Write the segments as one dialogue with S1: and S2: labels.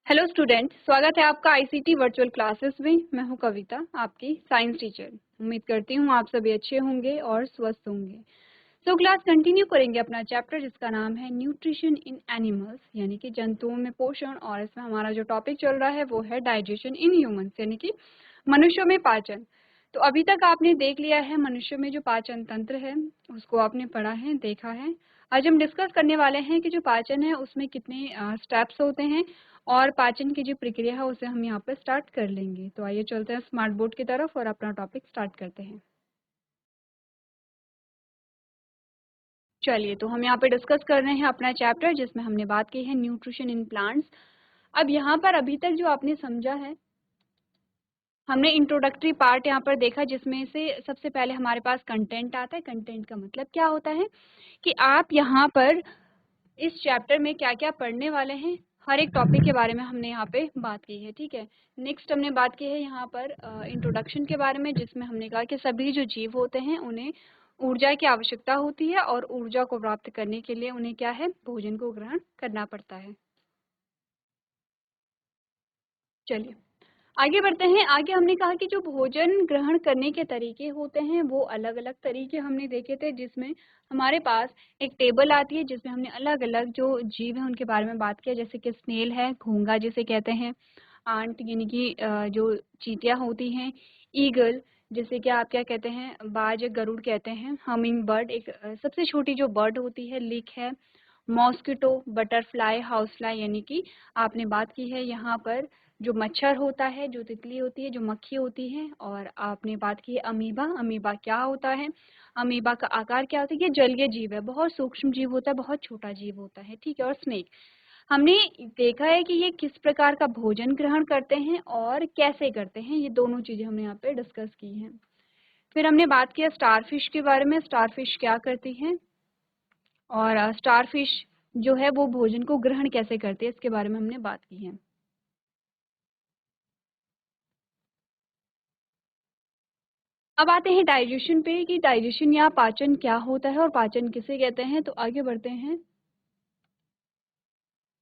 S1: Hello student, स्वागत है आपका आईसीटी वर्चुअल क्लासेस में। मैं हूं कविता, आपकी साइंस टीचर। उम्मीद करती हूं आप सभी अच्छे होंगे और स्वस्थ होंगे। सो क्लास कंटिन्यू करेंगे अपना चैप्टर जिसका नाम है न्यूट्रिशन इन एनिमल्स, यानी कि जंतुओं में पोषण। और इसमें हमारा जो टॉपिक चल रहा है वो है डाइजेशन इन ह्यूमंस, यानी कि मनुष्यों में पाचन। तो अभी तक आपने देख लिया है मनुष्य में जो पाचन तंत्र है उसको आपने पढ़ा है, देखा है। आज हम डिस्कस करने वाले हैं कि जो पाचन है उसमें कितने स्टेप्स होते हैं और पाचन की जो प्रक्रिया है उसे हम यहाँ पर स्टार्ट कर लेंगे। तो आइए चलते हैं स्मार्ट बोर्ड की तरफ और अपना टॉपिक स्टार्ट करते हैं। चलिए, तो हम यहाँ पे डिस्कस कर रहे हैं अपना चैप्टर जिसमें हमने बात की है न्यूट्रिशन इन प्लांट्स। अब यहाँ पर अभी तक जो आपने समझा है, हमने इंट्रोडक्टरी पार्ट यहाँ पर देखा जिसमें से सबसे पहले हमारे पास कंटेंट आता है। कंटेंट का मतलब क्या होता है कि आप यहाँ पर इस चैप्टर में क्या क्या पढ़ने वाले हैं, हर एक टॉपिक के बारे में हमने यहाँ पे बात की है। ठीक है, नेक्स्ट हमने बात की है यहाँ पर इंट्रोडक्शन के बारे में, जिसमें हमने कहा कि सभी जो जीव होते हैं उन्हें ऊर्जा की आवश्यकता होती है और ऊर्जा को प्राप्त करने के लिए उन्हें क्या है, भोजन को ग्रहण करना पड़ता है। चलिए आगे बढ़ते हैं। आगे हमने कहा कि जो भोजन ग्रहण करने के तरीके होते हैं वो अलग अलग तरीके हमने देखे थे, जिसमें हमारे पास एक टेबल आती है जिसमें हमने अलग अलग जो जीव हैं उनके बारे में बात किया, जैसे कि स्नेल है, घोंघा जिसे कहते हैं, आंट यानी कि जो चींटियां होती हैं, ईगल जिसे कि आप क्या कहते हैं, बाज या गरुड़ कहते हैं, हमिंग बर्ड एक सबसे छोटी जो बर्ड होती है, लिक है, मॉस्किटो, बटरफ्लाई, हाउस फ्लाई, यानी कि आपने बात की है यहाँ पर जो मच्छर होता है, जो तितली होती है, जो मक्खी होती है। और आपने बात की है अमीबा। अमीबा क्या होता है, अमीबा का आकार क्या होता है, ये जलीय जीव है, बहुत सूक्ष्म जीव होता है, बहुत छोटा जीव होता है। ठीक है, और स्नेक हमने देखा है कि ये किस प्रकार का भोजन ग्रहण करते हैं और कैसे करते हैं, ये दोनों चीजें हमने यहाँ पे डिस्कस की हैं। फिर हमने बात किया स्टारफिश के बारे में, स्टारफिश क्या करती है और स्टारफिश जो है वो भोजन को ग्रहण कैसे करते हैं, इसके बारे में हमने बात की है। अब आते हैं डाइजेशन पे कि डाइजेशन या पाचन क्या होता है और पाचन किसे कहते हैं। तो आगे बढ़ते हैं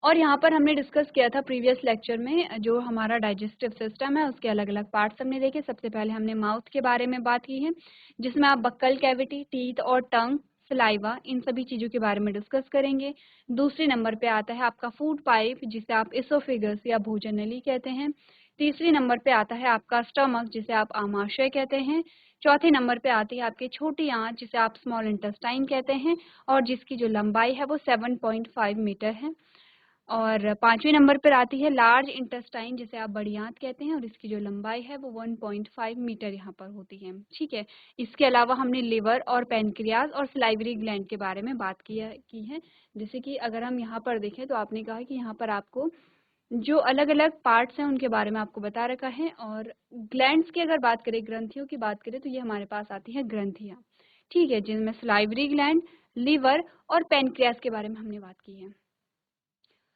S1: और यहाँ पर हमने डिस्कस किया था प्रीवियस लेक्चर में जो हमारा डाइजेस्टिव सिस्टम है उसके अलग अलग पार्ट्स हमने देखे। सबसे पहले हमने माउथ के बारे में बात की है जिसमें आप बक्कल कैविटी, टीथ और टंग, सलाइवा, इन सभी चीज़ों के बारे में डिस्कस करेंगे। दूसरे नंबर पे आता है आपका फूड पाइप जिसे आप इसोफेगस या भोजन नली कहते हैं। तीसरे नंबर पे आता है आपका स्टमक जिसे आप आमाशय कहते हैं। चौथे नंबर पे आती है आपकी छोटी आंत जिसे आप स्मॉल इंटेस्टाइन कहते हैं और जिसकी जो लंबाई है वो 7.5 मीटर है। और पांचवें नंबर पर आती है लार्ज इंटेस्टाइन जिसे आप बड़ी आंत कहते हैं और इसकी जो लंबाई है वो 1.5 मीटर यहाँ पर होती है। ठीक है, इसके अलावा हमने लिवर और पेनक्रियाज और सलाइवरी ग्लैंड के बारे में बात की है। जैसे कि अगर हम यहाँ पर देखें तो आपने कहा कि यहाँ पर आपको जो अलग अलग पार्ट्स हैं उनके बारे में आपको बता रखा है। और ग्लैंड्स की अगर बात करें, ग्रंथियों की बात करें, तो ये हमारे पास आती है ग्रंथियाँ। ठीक है, जिनमें सलाइवरी ग्लैंड, लिवर और पेनक्रियाज के बारे में हमने बात की है।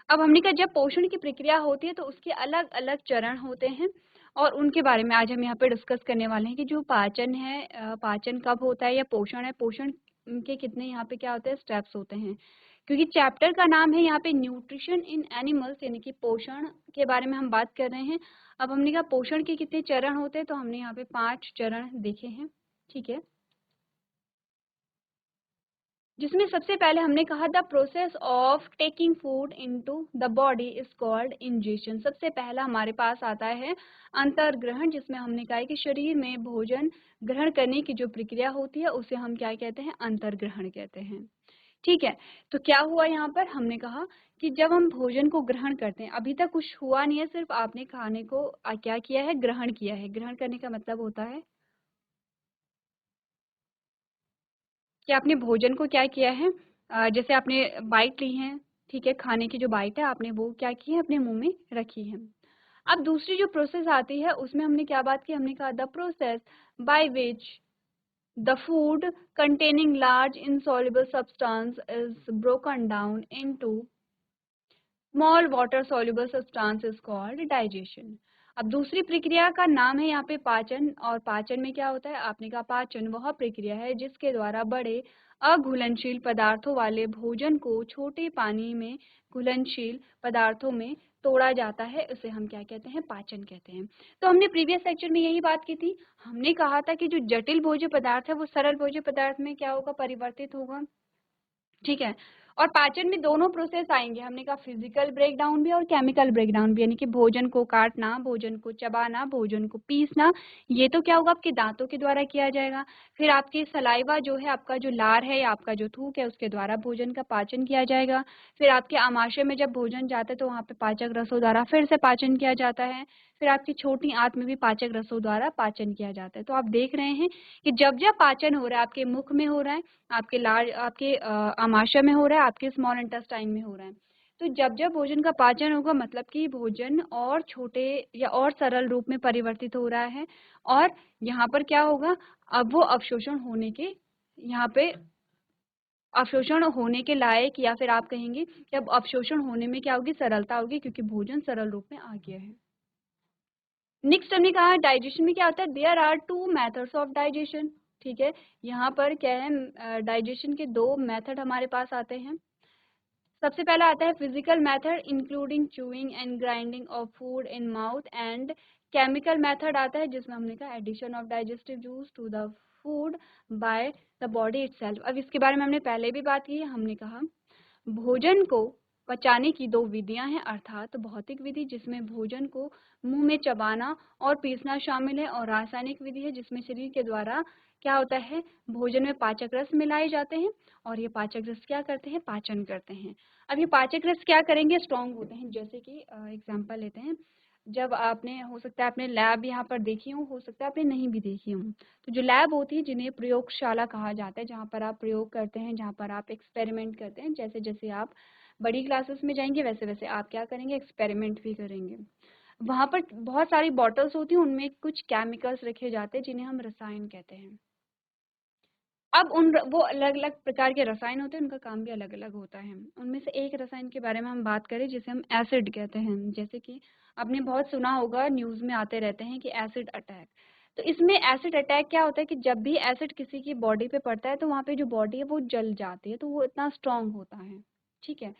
S1: अब हमने कहा जब पोषण की प्रक्रिया होती है तो उसके अलग अलग चरण होते हैं और उनके बारे में आज हम यहाँ पे डिस्कस करने वाले हैं कि जो पाचन है, पाचन कब होता है या पोषण है, पोषण के कितने यहाँ पे क्या होते हैं, स्टेप्स होते हैं। क्योंकि चैप्टर का नाम है यहाँ पे न्यूट्रिशन इन एनिमल्स, यानी कि पोषण के बारे में हम बात कर रहे हैं। अब हमने कहा पोषण के कितने चरण होते हैं, तो हमने यहाँ पे 5 चरण देखे हैं। ठीक है, जिसमें सबसे पहले हमने कहा the process of taking food into the body is called ingestion. सबसे पहला हमारे पास आता है अंतर्ग्रहण, जिसमें हमने कहा है कि शरीर में भोजन ग्रहण करने की जो प्रक्रिया होती है उसे हम क्या कहते हैं, अंतर्ग्रहण कहते हैं। ठीक है, तो क्या हुआ यहाँ पर, हमने कहा कि जब हम भोजन को ग्रहण करते हैं, अभी तक कुछ हुआ नहीं है, सिर्फ आपने खाने को क्या किया है, ग्रहण किया है। ग्रहण करने का मतलब होता है कि आपने भोजन को क्या किया है, जैसे आपने बाइट ली है, ठीक है, खाने की जो बाइट है आपने वो क्या की है, अपने मुंह में रखी है। अब दूसरी जो प्रोसेस आती है उसमें हमने क्या बात की, हमने कहा the process by which the food containing large insoluble substance is broken down into small water soluble substance is called digestion। अब दूसरी प्रक्रिया का नाम है यहाँ पे पाचन। और पाचन में क्या होता है, आपने कहा पाचन वह प्रक्रिया है जिसके द्वारा बड़े अघुलनशील पदार्थों वाले भोजन को छोटे पानी में घुलनशील पदार्थों में तोड़ा जाता है, उसे हम क्या कहते हैं? पाचन कहते हैं। तो हमने प्रीवियस लेक्चर में यही बात की थी। हमने कहा था कि जो जटिल भोज्य पदार्थ है वो सरल भोज्य पदार्थ में क्या होगा? परिवर्तित होगा। ठीक है। और पाचन में दोनों प्रोसेस आएंगे। हमने कहा फिजिकल ब्रेकडाउन भी और केमिकल ब्रेकडाउन भी, यानी कि भोजन को काटना, भोजन को चबाना, भोजन को पीसना, ये तो क्या होगा? आपके दांतों के द्वारा किया जाएगा। फिर आपके सलाइवा जो है, आपका जो लार है या आपका जो थूक है, उसके द्वारा भोजन का पाचन किया जाएगा। फिर आपके आमाशय में जब भोजन जाता है तो वहाँ पे पाचक रसों द्वारा फिर से पाचन किया जाता है। फिर आपकी छोटी आंत में भी पाचक रसों द्वारा पाचन किया जाता है। तो आप देख रहे हैं कि जब जब पाचन हो रहा है, आपके मुख में हो रहा है, आपके लार, आपके आमाशय में हो रहा है, आपके स्मॉल इंटेस्टाइन में हो रहा है। तो जब जब भोजन का पाचन होगा, मतलब कि भोजन और छोटे या और सरल रूप में परिवर्तित हो रहा है। और यहाँ पर क्या होगा? अब वो अवशोषण होने के, यहाँ पे अवशोषण होने के लायक, या फिर आप कहेंगे कि अब अवशोषण होने में क्या होगी? सरलता होगी, क्योंकि भोजन सरल रूप में आ गया है। नेक्स्ट हमने कहा डाइजेशन में क्या होता है? There are two methods of digestion. ठीक है, यहाँ पर क्या है? डाइजेशन के दो मेथड हमारे पास आते हैं। सबसे पहला आता है physical method including chewing and grinding of food in mouth, and chemical method आता है जिसमें हमने कहा addition of digestive juice to the food by the body itself. अब इसके बारे में हमने पहले भी बात की है। हमने कहा भोजन को पचाने की दो विधियां हैं, अर्थात भौतिक विधि जिसमें भोजन को मुंह में चबाना और पीसना शामिल है, और रासायनिक विधि है जिसमें शरीर के द्वारा क्या होता है? भोजन में पाचक रस मिलाए जाते हैं, और ये पाचक रस क्या करते हैं? पाचन करते हैं। अब ये पाचक रस क्या करेंगे? स्ट्रॉन्ग होते हैं। जैसे कि एग्जाम्पल लेते हैं, जब आपने, हो सकता है आपने लैब यहाँ पर देखी हो सकता है आपने नहीं भी देखी हो। तो जो लैब होती है, जिन्हें प्रयोगशाला कहा जाता है, जहाँ पर आप प्रयोग करते हैं, जहाँ पर आप एक्सपेरिमेंट करते हैं, जैसे जैसे आप बड़ी क्लासेस में जाएंगे वैसे वैसे आप क्या करेंगे? एक्सपेरिमेंट भी करेंगे। वहाँ पर बहुत सारी बॉटल्स होती हैं, उनमें कुछ केमिकल्स रखे जाते हैं जिन्हें हम रसायन कहते हैं। अब वो अलग अलग प्रकार के रसायन होते हैं, उनका काम भी अलग अलग होता है। उनमें से एक रसायन के बारे में हम बात करें जिसे हम एसिड कहते हैं। जैसे कि आपने बहुत सुना होगा, न्यूज में आते रहते हैं कि एसिड अटैक। तो इसमें एसिड अटैक क्या होता है कि जब भी एसिड किसी की बॉडी पे पड़ता है तो वहाँ पे जो बॉडी है वो जल जाती है, तो वो इतना स्ट्रांग होता है। ठीक है।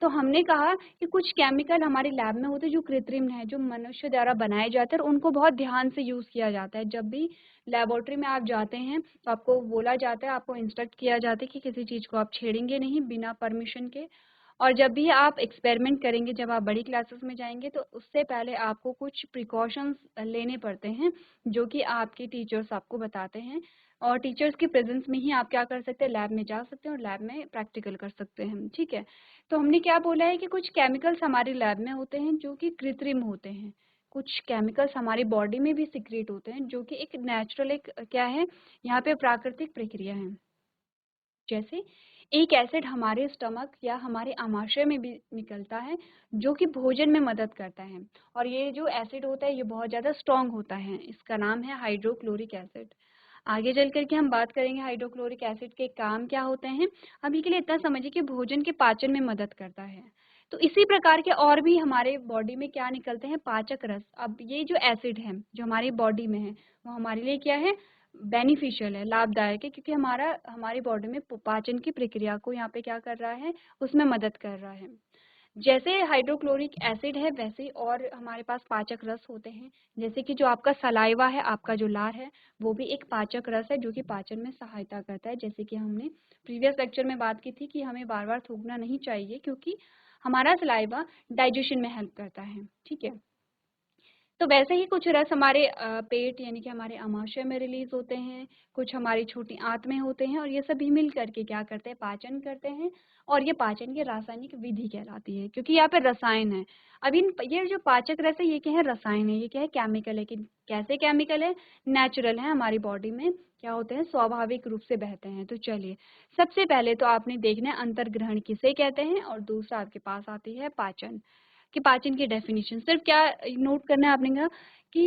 S1: तो हमने कहा कि कुछ केमिकल हमारे लैब में होते हैं जो कृत्रिम है, जो मनुष्य द्वारा बनाए जाते हैं, और उनको बहुत ध्यान से यूज किया जाता है। जब भी लेबोरेटरी में आप जाते हैं तो आपको बोला जाता है, आपको इंस्ट्रक्ट किया जाता है कि किसी चीज को आप छेड़ेंगे नहीं बिना परमिशन के। और जब भी आप एक्सपेरिमेंट करेंगे, जब आप बड़ी क्लासेस में जाएंगे, तो उससे पहले आपको कुछ प्रिकॉशंस लेने पड़ते हैं, जो कि आपके टीचर्स आपको बताते हैं। और टीचर्स की प्रेजेंस में ही आप क्या कर सकते हैं? लैब में जा सकते हैं और लैब में प्रैक्टिकल कर सकते हैं। ठीक है। तो हमने क्या बोला है कि कुछ केमिकल्स हमारे लैब में होते हैं जो कि कृत्रिम होते हैं। कुछ केमिकल्स हमारी बॉडी में भी सिक्रीट होते हैं जो कि एक नेचुरल, एक क्या है, यहाँ पे प्राकृतिक प्रक्रिया है। जैसे एक एसिड हमारे स्टमक या हमारे आमाशय में भी निकलता है, जो कि भोजन में मदद करता है। और ये जो एसिड होता है ये बहुत ज़्यादा स्ट्रॉन्ग होता है। इसका नाम है हाइड्रोक्लोरिक एसिड। आगे चल करके हम बात करेंगे हाइड्रोक्लोरिक एसिड के काम क्या होते हैं। अभी के लिए इतना समझिए कि भोजन के पाचन में मदद करता है। तो इसी प्रकार के और भी हमारे बॉडी में क्या निकलते हैं? पाचक रस। अब ये जो एसिड है जो हमारी बॉडी में है, वो हमारे लिए क्या है? बेनिफिशियल है, लाभदायक है, क्योंकि हमारी बॉडी में पाचन की प्रक्रिया को यहाँ पे क्या कर रहा है? उसमें मदद कर रहा है। जैसे हाइड्रोक्लोरिक एसिड है, वैसे ही और हमारे पास पाचक रस होते हैं। जैसे कि जो आपका सलाइवा है, आपका जो लार है, वो भी एक पाचक रस है जो कि पाचन में सहायता करता है। जैसे कि हमने प्रीवियस लेक्चर में बात की थी कि हमें बार बार थूकना नहीं चाहिए, क्योंकि हमारा सलाइवा डाइजेशन में हेल्प करता है। ठीक है। तो वैसे ही कुछ रस हमारे पेट यानी कि हमारे आमाशय में रिलीज होते हैं, कुछ हमारी छोटी आंत में होते हैं, और ये सभी मिल करके क्या करते हैं? पाचन करते हैं। और ये पाचन की रासायनिक विधि कहलाती है, क्योंकि यहाँ पे रसायन है। अब ये जो पाचक रस है ये क्या है? रसायन है। ये क्या है? केमिकल है। कि कैसे केमिकल है? नेचुरल है, हमारी बॉडी में क्या होते हैं? स्वाभाविक रूप से बहते हैं। तो चलिए, सबसे पहले तो आपने देखना है अंतर्ग्रहण किसे कहते हैं, और दूसरा आपके पास आती है पाचन। कि पाचन की डेफिनेशन सिर्फ क्या नोट करना है आपने कहा कि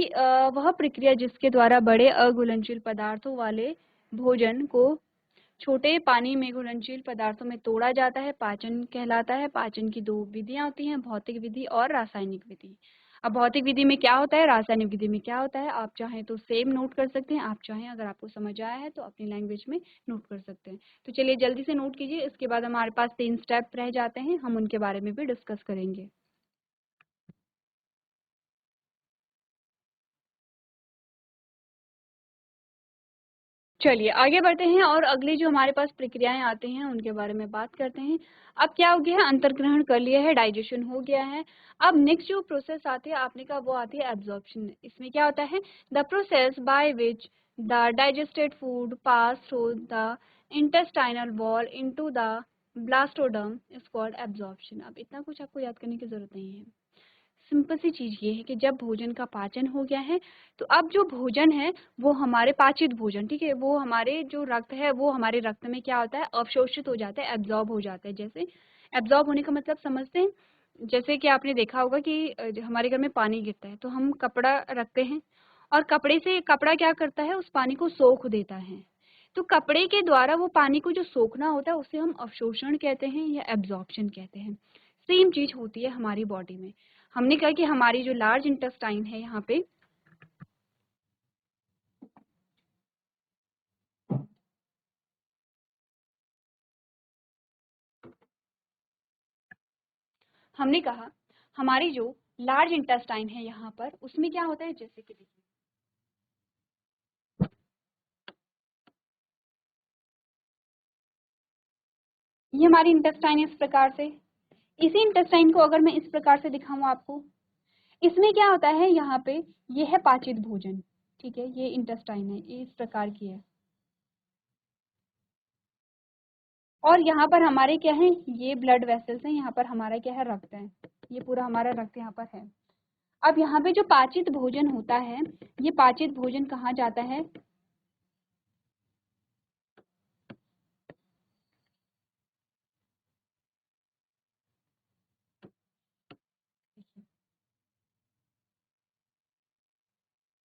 S1: वह प्रक्रिया जिसके द्वारा बड़े अघुलनशील पदार्थों वाले भोजन को छोटे पानी में घुलनशील पदार्थों में तोड़ा जाता है, पाचन कहलाता है। पाचन की दो विधियां होती हैं, भौतिक विधि और रासायनिक विधि। अब भौतिक विधि में क्या होता है, रासायनिक विधि में क्या होता है, आप चाहें तो सेम नोट कर सकते हैं, आप चाहें अगर आपको समझ आया है तो अपनी लैंग्वेज में नोट कर सकते हैं। तो चलिए जल्दी से नोट कीजिए, इसके बाद हमारे पास 3 स्टेप रह जाते हैं, हम उनके बारे में भी डिस्कस करेंगे। चलिए आगे बढ़ते हैं और अगली जो हमारे पास प्रक्रियाएं आती हैं उनके बारे में बात करते हैं। अब क्या हो गया है, अंतर्ग्रहण कर लिया है, डाइजेशन हो गया है। अब नेक्स्ट जो प्रोसेस आती है आपने कहा वो आती है एब्जॉर्प्शन। इसमें क्या होता है, the process by which the digested food pass through the intestinal wall into the blastoderm is called absorption. अब इतना कुछ आपको याद करने की जरूरत नहीं है, सिंपल सी चीज ये है कि जब भोजन का पाचन हो गया है तो अब जो भोजन है वो हमारे पाचित भोजन, ठीक है, वो हमारे जो रक्त है वो हमारे रक्त में क्या होता है, अवशोषित हो जाता है, एब्जॉर्ब हो जाता है। जैसे एब्जॉर्ब होने का मतलब समझते हैं, जैसे कि आपने देखा होगा कि हमारे घर में पानी गिरता है तो हम कपड़ा रखते हैं और कपड़े से कपड़ा क्या करता है, उस पानी को सोख देता है। तो कपड़े के द्वारा वो पानी को जो सोखना होता है उसे हम अवशोषण कहते हैं या एब्जॉर्प्शन कहते हैं। सेम चीज होती है हमारी बॉडी में। हमने कहा कि हमारी जो लार्ज इंटेस्टाइन है यहाँ पे, हमने कहा हमारी जो लार्ज इंटेस्टाइन है यहाँ पर उसमें क्या होता है, जैसे कि देखिए ये हमारी इंटेस्टाइन इस प्रकार से, इसी इंटेस्टाइन को अगर मैं इस प्रकार से दिखाऊं आपको, इसमें क्या होता है यहाँ पे, ये है पाचित भोजन, ठीक है, ये इंटेस्टाइन है, ये इस प्रकार की है। और यहाँ पर हमारे क्या है, ये ब्लड वेसल्स हैं, यहाँ पर हमारा क्या है, रक्त है, ये पूरा हमारा रक्त यहाँ पर है। अब यहाँ पे जो पाचित भोजन होता है, ये पाचित भोजन कहाँ जाता है,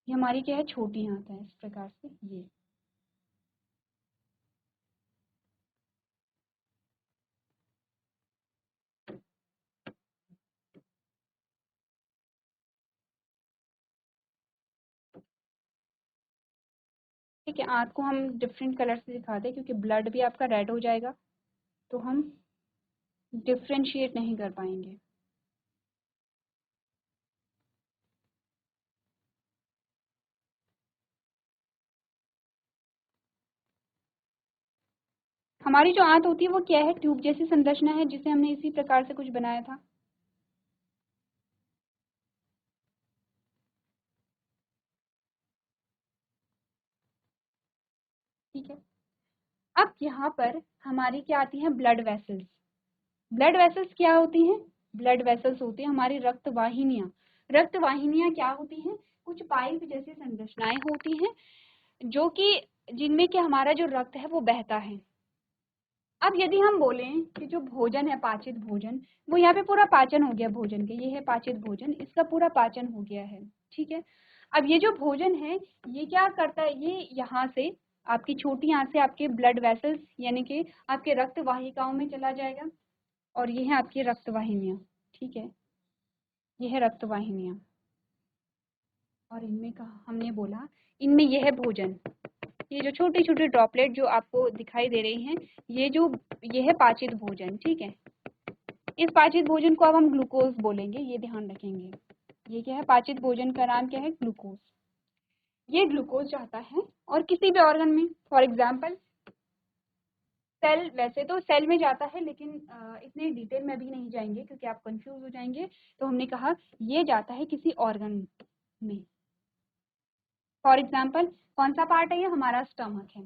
S1: ये हमारी क्या है, छोटी आंत है, इस प्रकार से ये। ठीक है, आंत को हम डिफरेंट कलर से दिखाते हैं क्योंकि ब्लड भी आपका रेड हो जाएगा तो हम डिफ्रेंशिएट नहीं कर पाएंगे। हमारी जो आंत होती है वो क्या है, ट्यूब जैसी संरचना है जिसे हमने इसी प्रकार से कुछ बनाया था। ठीक है, अब यहाँ पर हमारी क्या आती है, ब्लड वेसल्स। ब्लड वेसल्स क्या होती हैं, ब्लड वेसल्स होती हैं हमारी रक्त वाहिनियां। रक्त वाहिनियां क्या होती हैं, कुछ पाइप जैसी संरचनाएं होती हैं जो कि जिनमें कि हमारा जो रक्त है वो बहता है। अब यदि हम बोलें कि जो भोजन है पाचित भोजन, वो यहाँ पे पूरा पाचन हो गया भोजन के, ये है पाचित भोजन, इसका पूरा पाचन हो गया है। ठीक है, अब ये जो भोजन है ये क्या करता है, ये यहाँ से आपकी छोटी आंत से आपके ब्लड वेसल्स यानी कि आपके रक्त वाहिकाओं में चला जाएगा और ये है आपकी रक्त वाहिनियाँ। ठीक है, ये है रक्त वाहिनियाँ और इनमें कहा हमने बोला, इनमें यह है भोजन, ये जो छोटी छोटी ड्रॉपलेट जो आपको दिखाई दे रही हैं, ये है पाचित भोजन। ठीक है, इस पाचित भोजन को अब हम ग्लूकोज बोलेंगे, ये ध्यान रखेंगे। ये क्या है, पाचित भोजन का नाम क्या है, ग्लूकोज। ये ग्लूकोज जाता है और किसी भी ऑर्गन में, फॉर एग्जाम्पल सेल, वैसे तो सेल में जाता है लेकिन इतने डिटेल में भी नहीं जाएंगे क्योंकि आप कंफ्यूज हो जाएंगे। तो हमने कहा ये जाता है किसी ऑर्गन में, फॉर एग्जाम्पल कौन सा पार्ट है, ये हमारा स्टमक है,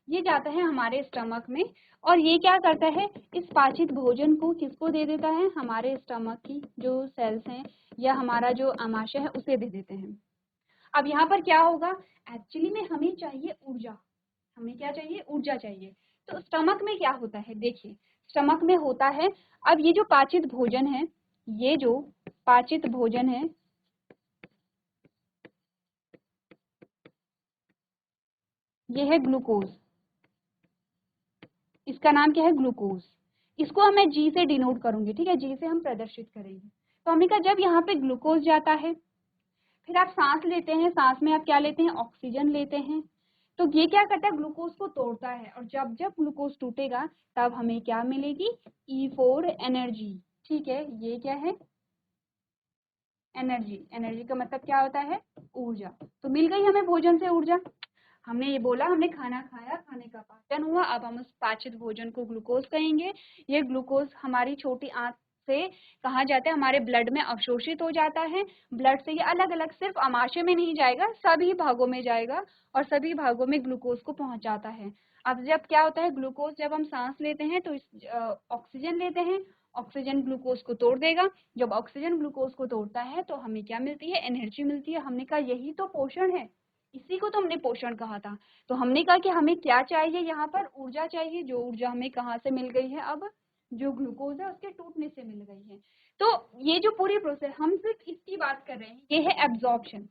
S1: ये जाता है हमारे स्टमक में और ये क्या करता है, इस पाचित भोजन को किसको दे देता है, हमारे स्टमक की जो सेल्स हैं या हमारा जो आमाशय है उसे दे देते हैं। अब यहाँ पर क्या होगा, एक्चुअली में हमें चाहिए ऊर्जा, हमें क्या चाहिए, ऊर्जा चाहिए। तो स्टमक में क्या होता है, देखिए स्टमक में होता है, अब ये जो पाचित भोजन है, ये जो पाचित भोजन है, ये है ग्लूकोज, इसका नाम क्या है, ग्लूकोज। इसको मैं जी से डिनोट करूंगी, ठीक है, जी से हम प्रदर्शित करेंगे। तो हमने कहा जब यहाँ पे ग्लूकोज जाता है, फिर आप सांस लेते हैं, सांस में आप क्या लेते हैं, ऑक्सीजन लेते हैं, तो ये क्या करता है, ग्लूकोज को तोड़ता है, और जब जब ग्लूकोज टूटेगा तब हमें क्या मिलेगी, E4 एनर्जी। ठीक है, ये क्या है, एनर्जी। एनर्जी का मतलब क्या होता है, ऊर्जा। तो मिल गई हमें भोजन से ऊर्जा। हमने ये बोला, हमने खाना खाया, खाने का पाचन हुआ, अब हम उस पाचित भोजन को ग्लूकोज कहेंगे। ये ग्लूकोज हमारी छोटी आंत से कहा जाता है, हमारे ब्लड में अवशोषित हो जाता है। ब्लड से ये अलग अलग सिर्फ आमाशय में नहीं जाएगा, सभी भागों में जाएगा और सभी भागों में ग्लूकोज को पहुंचाता है। अब जब क्या होता है, ग्लूकोज जब हम सांस लेते हैं तो ऑक्सीजन लेते हैं, ऑक्सीजन ग्लूकोज को तोड़ देगा। जब ऑक्सीजन ग्लूकोज को तोड़ता है तो हमें क्या मिलती है, एनर्जी मिलती है। हमने कहा यही तो पोषण है, इसी को तो हमने पोषण कहा था। तो हमने कहा कि हमें क्या चाहिए, यहाँ पर ऊर्जा चाहिए। जो ऊर्जा हमें कहाँ से मिल गई है, अब जो ग्लूकोज है उसके टूटने से मिल गई है। तो ये जो पूरी प्रोसेस, हम सिर्फ इसकी बात कर रहे हैं, ये है एब्जॉर्प्शन।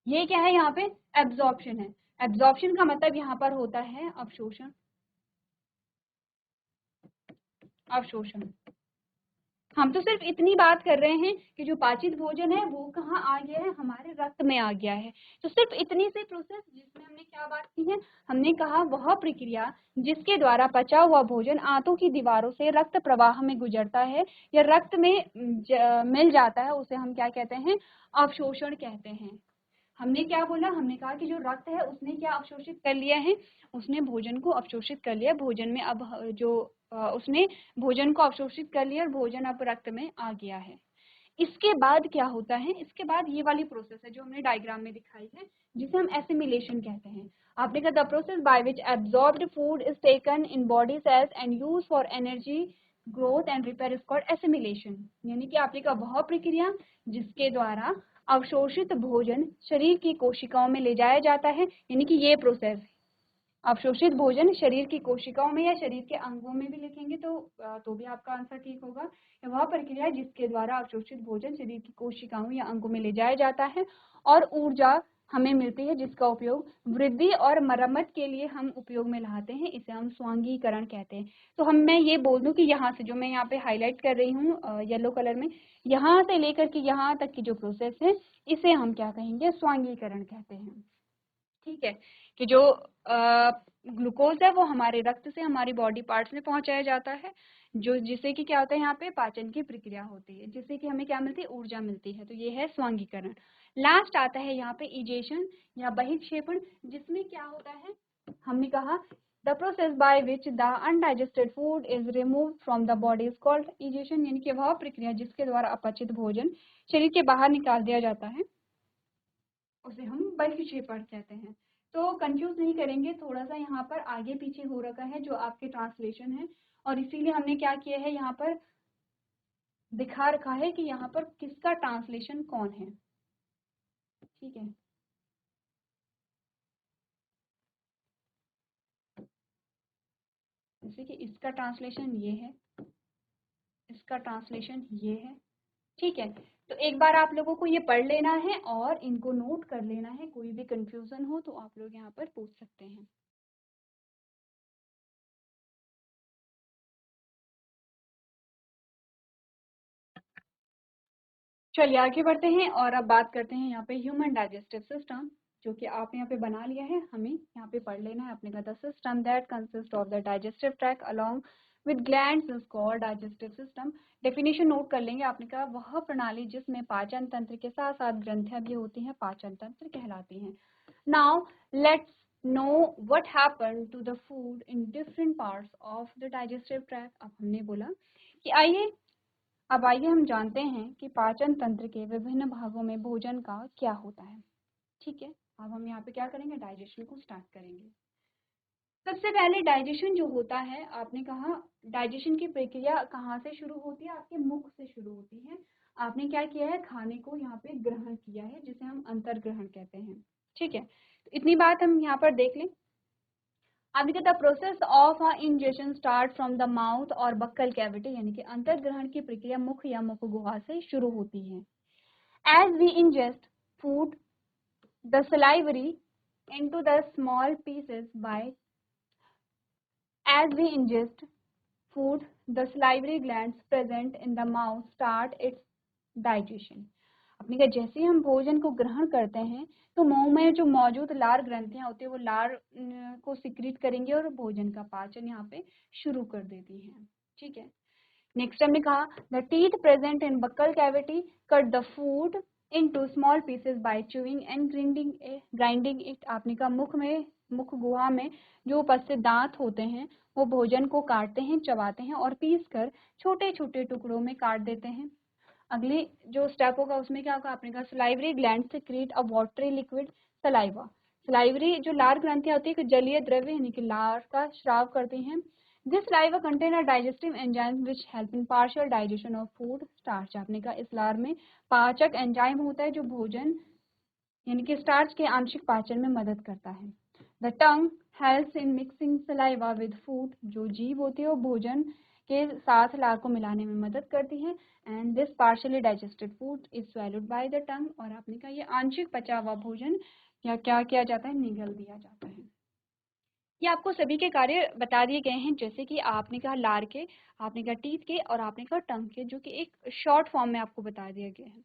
S1: ये क्या है, यहाँ पे एब्जॉर्प्शन है। एब्जॉर्प्शन का मतलब यहाँ पर होता है अवशोषण। अवशोषण, हम तो सिर्फ इतनी बात कर रहे हैं कि जो पाचित भोजन है वो कहाँ आ गया है, हमारे रक्त में आ गया है। तो सिर्फ इतनी सी प्रोसेस जिसमें हमने क्या बात की है, हमने कहा वह प्रक्रिया जिसके द्वारा पचा हुआ भोजन आंतों की दीवारों से रक्त प्रवाह में गुजरता है या रक्त में मिल जाता है, उसे हम क्या कहते हैं, अवशोषण कहते हैं। हमने क्या बोला, हमने कहा कि जो रक्त है उसने क्या अवशोषित कर लिया है, उसने भोजन को अवशोषित कर लिया। भोजन में अब जो उसने भोजन को अवशोषित कर लिया और भोजन अब रक्त में आ गया है। इसके बाद क्या होता है, इसके बाद ये वाली प्रोसेस है जो हमने डायग्राम में दिखाई है, जिसे हम एसिमिलेशन कहते हैं। आपने कहा the process by which absorbed food is taken in body cells and use for energy growth and repair is called assimilation. यानी कि आपने कहा वह प्रक्रिया जिसके द्वारा अवशोषित भोजन शरीर की कोशिकाओं में ले जाया जाता है, यानी कि ये प्रोसेस, अवशोषित भोजन शरीर की कोशिकाओं में या शरीर के अंगों में भी लिखेंगे तो भी आपका आंसर ठीक होगा। वह प्रक्रिया जिसके द्वारा अवशोषित भोजन शरीर की कोशिकाओं या अंगों में ले जाया जाता है और ऊर्जा हमें मिलती है, जिसका उपयोग वृद्धि और मरम्मत के लिए हम उपयोग में लाते हैं, इसे हम स्वांगीकरण कहते हैं। तो मैं ये बोल दूं कि यहाँ से जो मैं यहाँ पे हाईलाइट कर रही हूँ येलो कलर में, यहाँ से लेकर के यहाँ तक की जो प्रोसेस है इसे हम क्या कहेंगे, स्वांगीकरण कहते हैं। ठीक है, कि जो ग्लूकोज है वो हमारे रक्त से हमारी बॉडी पार्ट्स में पहुंचाया जाता है, जो जिससे कि क्या होता है, यहाँ पे पाचन की प्रक्रिया होती है, जिससे कि हमें क्या मिलती है, ऊर्जा मिलती है। तो ये है स्वांगीकरण। लास्ट आता है यहाँ पे इजेशन या बहिक्षेपण, जिसमें क्या होता है, हमने कहा the process by which the undigested food is remove from the body is called egestion. यानी कि वह प्रक्रिया जिसके द्वारा अपचित भोजन शरीर के बाहर निकाल दिया जाता है, उसे हम बहिक्षेपण कहते हैं। तो कंफ्यूज नहीं करेंगे, थोड़ा सा यहाँ पर आगे पीछे हो रखा है जो आपके ट्रांसलेशन है, और इसीलिए हमने क्या किया है, यहाँ पर दिखा रखा है कि यहाँ पर किसका ट्रांसलेशन कौन है। ठीक है, जैसे कि इसका ट्रांसलेशन ये है, इसका ट्रांसलेशन ये है। ठीक है, तो एक बार आप लोगों को ये पढ़ लेना है और इनको नोट कर लेना है। कोई भी कंफ्यूजन हो तो आप लोग यहाँ पर पूछ सकते हैं। चलिए आगे बढ़ते हैं और अब बात करते हैं यहाँ पे ह्यूमन डाइजेस्टिव सिस्टम, जो कि आप यहाँ पे बना लिया है, हमें यहाँ पे पढ़ लेना है। आपने कहा the system that consist of the digestive tract along with glands is called digestive system. Definition note कर लेंगे। आपने कहा वह प्रणाली जिसमें पाचन तंत्र के साथ साथ ग्रंथियां भी होती हैं पाचन तंत्र कहलाती हैं। Now let's know what happen to the food in different parts of the digestive tract. अब हमने बोला कि अब आइए हम जानते हैं कि पाचन तंत्र के विभिन्न भागों में भोजन का क्या होता है। ठीक है, अब हम यहाँ पे क्या करेंगे, डाइजेशन को स्टार्ट करेंगे। सबसे पहले डाइजेशन जो होता है, आपने कहा डाइजेशन की प्रक्रिया कहाँ से शुरू होती है, आपके मुख से शुरू होती है। आपने क्या किया है, खाने को यहाँ पे ग्रहण किया है, जिसे हम अंतर्ग्रहण कहते हैं। ठीक है, तो इतनी बात हम यहाँ पर देख लें। अब the process of ingestion start from the mouth और बक्कल कैविटी, यानी कि अंतर्ग्रहण की प्रक्रिया मुख या मुख गुहा से शुरू होती है। As we ingest food the salivary into the small pieces by as we ingest food, the salivary glands present in the mouth start its digestion. अपने का जैसे ही हम भोजन को ग्रहण करते हैं तो मुंह में जो मौजूद लार ग्रंथियां होती है वो लार को सिक्रीट करेंगे और भोजन का पाचन यहाँ पे शुरू कर देती हैं। ठीक है, नेक्स्ट हमने कहा the teeth present in buccal cavity cut the food into small pieces by chewing and grinding it. आपने कहा मुख गुहा में जो उपस्थित दांत होते हैं वो भोजन को काटते हैं, चबाते हैं और पीस कर छोटे छोटे टुकड़ों में काट देते हैं। अगली जो स्टेप होगा उसमें क्या होगा, आपने कहा सलाइवरी ग्लैंड सेक्रेट अ वाटरी लिक्विड सलाइवा। सलाइवरी जो लार ग्रंथियां होती है जलीय द्रव्य यानी कि लार का स्राव करती हैं। This saliva contain a digestive enzyme which help in partial digestion of food starch. आपने कहा इस लार में पाचक एंजाइम होता है जो भोजन यानी कि स्टार्च के आंशिक पाचन में मदद करता है। The tongue helps in mixing saliva with food. जो जीभ होती है वो भोजन के साथ लार को मिलाने में मदद करती है। And this partially digested food is swallowed by the tongue. और आपने कहा ये आंशिक पचा हुआ भोजन या क्या किया जाता है, निगल दिया जाता है। ये आपको सभी के कार्य बता दिए गए हैं, जैसे कि आपने कहा लार के, आपने कहा टीथ के और आपने कहा टंग के, जो कि एक शॉर्ट फॉर्म में आपको बता दिया गया है।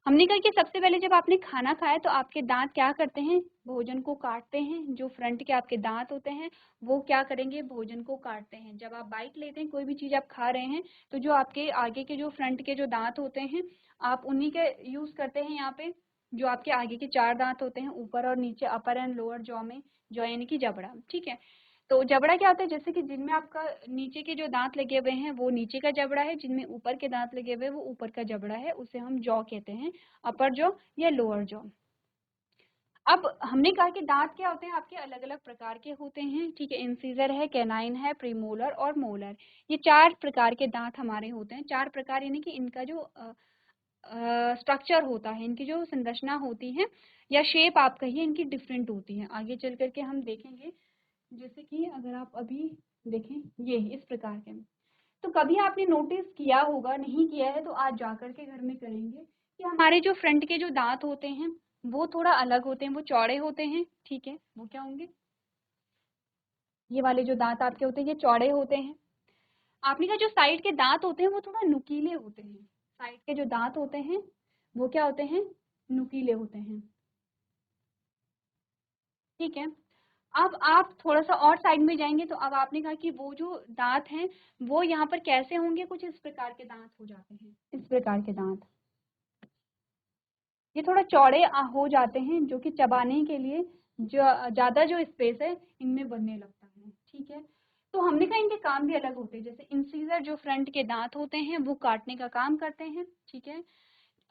S1: हमने कहा कि सबसे पहले जब आपने खाना खाया तो आपके दांत क्या करते हैं, भोजन को काटते हैं। जो फ्रंट के आपके दांत होते हैं वो क्या करेंगे, भोजन को काटते हैं। जब आप बाइट लेते हैं, कोई भी चीज आप खा रहे हैं, तो जो आपके आगे के जो फ्रंट के जो दांत होते हैं आप उन्हीं के यूज करते हैं। यहाँ पे जो आपके आगे के 4 दांत होते हैं ऊपर और नीचे, अपर एंड लोअर जॉ में, जॉ यानी कि जबड़ा। ठीक है, तो जबड़ा क्या होता है, जैसे कि जिनमें आपका नीचे के जो दांत लगे हुए हैं वो नीचे का जबड़ा है, जिनमें ऊपर के दांत लगे हुए हैं वो ऊपर का जबड़ा है, उसे हम जॉ कहते हैं, अपर जॉ या लोअर जॉ। अब हमने कहा कि दांत क्या होते हैं, आपके अलग अलग प्रकार के होते हैं। ठीक है, इंसीजर है, कैनाइन है, प्रीमोलर और मोलर। ये 4 प्रकार के दांत हमारे होते हैं। 4 प्रकार यानी कि इनका जो स्ट्रक्चर होता है, इनकी जो संरचना होती है या शेप आप कहिए, इनकी डिफरेंट होती है। आगे चल करके हम देखेंगे, जैसे कि अगर आप अभी देखें ये इस प्रकार के, तो कभी आपने नोटिस किया होगा, नहीं किया है तो आज जा करके घर में करेंगे, कि हमारे जो फ्रंट के जो दांत होते हैं वो थोड़ा अलग होते हैं, वो चौड़े होते हैं। ठीक है, वो क्या होंगे, ये वाले जो दांत आपके होते हैं ये चौड़े होते हैं। आपने कहा जो साइड के दांत होते हैं वो थोड़ा नुकीले होते हैं। साइड के जो दांत होते हैं वो क्या होते हैं, नुकीले होते हैं। ठीक है, अब आप थोड़ा सा और साइड में जाएंगे तो अब आपने कहा कि वो जो दांत हैं वो यहाँ पर कैसे होंगे, कुछ इस प्रकार के दांत हो जाते हैं। इस प्रकार के दांत ये थोड़ा चौड़े हो जाते हैं, जो कि चबाने के लिए जो ज्यादा जो स्पेस है इनमें बनने लगता है। ठीक है, तो हमने कहा इनके काम भी अलग होते हैं। जैसे इंसीजर जो फ्रंट के दांत होते हैं वो काटने का काम करते हैं। ठीक है,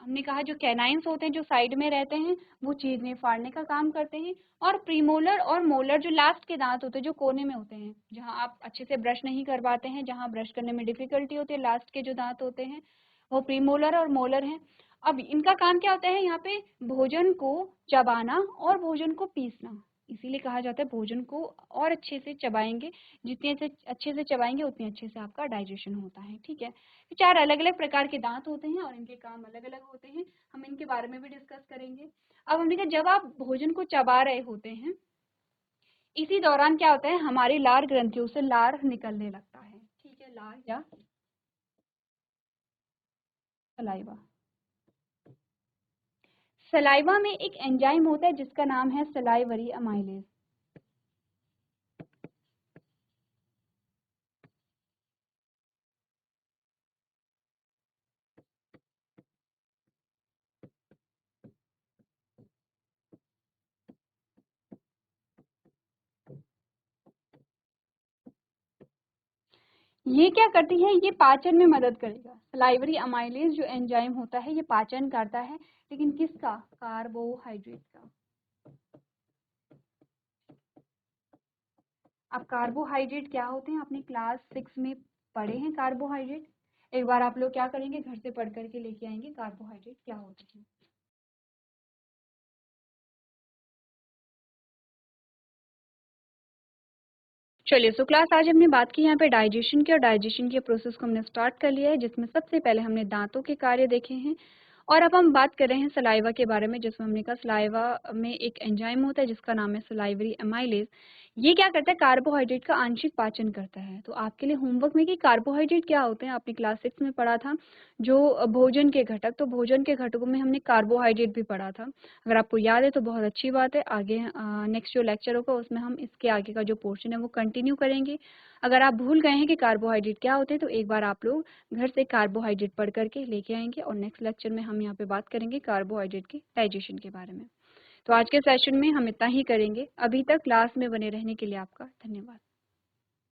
S1: हमने कहा जो कैनाइन्स होते हैं जो साइड में रहते हैं वो चीजें फाड़ने का काम करते हैं। और प्रीमोलर और मोलर जो लास्ट के दांत होते हैं जो कोने में होते हैं, जहां आप अच्छे से ब्रश नहीं कर पाते हैं, जहां ब्रश करने में डिफिकल्टी होती है, लास्ट के जो दांत होते हैं वो प्रीमोलर और मोलर हैं। अब इनका काम क्या होता है, यहाँ पे भोजन को चबाना और भोजन को पीसना। इसीलिए कहा जाता है भोजन को और अच्छे से चबाएंगे, जितने अच्छे से चबाएंगे उतने अच्छे से आपका डाइजेशन होता है। ठीक है, 4 अलग अलग प्रकार के दांत होते हैं और इनके काम अलग अलग होते हैं, हम इनके बारे में भी डिस्कस करेंगे। अब हमने कहा जब आप भोजन को चबा रहे होते हैं इसी दौरान क्या होता है, हमारी लार ग्रंथियों से लार निकलने लगता है। ठीक है, लार या सलाइवा। सलाइवा में एक एंजाइम होता है जिसका नाम है सलाइवरी अमाइलेज। ये क्या करती है, ये पाचन में मदद करेगा। सलाइवरी अमाइलेज जो एंजाइम होता है ये पाचन करता है, लेकिन किसका, कार्बोहाइड्रेट का। अब कार्बोहाइड्रेट क्या होते हैं, आपने क्लास 6 में पढ़े हैं कार्बोहाइड्रेट। एक बार आप लोग क्या करेंगे, घर से पढ़ करके लेके आएंगे कार्बोहाइड्रेट क्या होते हैं। चलिए, सो क्लास आज हमने बात की यहाँ पे डाइजेशन की, और डाइजेशन के प्रोसेस को हमने स्टार्ट कर लिया है, जिसमें सबसे पहले हमने दांतों के कार्य देखे हैं और अब हम बात कर रहे हैं सलाइवा के बारे में, जिसमें हमने कहा सलाइवा में एक एंजाइम होता है जिसका नाम है सलाइवरी एमाइलेज। ये क्या करता है, कार्बोहाइड्रेट का आंशिक पाचन करता है। तो आपके लिए होमवर्क में कि कार्बोहाइड्रेट क्या होते हैं, आपने क्लास 6 में पढ़ा था जो भोजन के घटक, तो भोजन के घटकों में हमने कार्बोहाइड्रेट भी पढ़ा था। अगर आपको याद है तो बहुत अच्छी बात है। आगे नेक्स्ट जो लेक्चर होगा उसमें हम इसके आगे का जो पोर्शन है वो कंटिन्यू करेंगे। अगर आप भूल गए हैं कि कार्बोहाइड्रेट क्या होते हैं तो एक बार आप लोग घर से कार्बोहाइड्रेट पढ़ करके लेके आएंगे, और नेक्स्ट लेक्चर में हम यहाँ पे बात करेंगे कार्बोहाइड्रेट के डाइजेशन के बारे में। तो आज के सेशन में हम इतना ही करेंगे। अभी तक क्लास में बने रहने के लिए आपका धन्यवाद।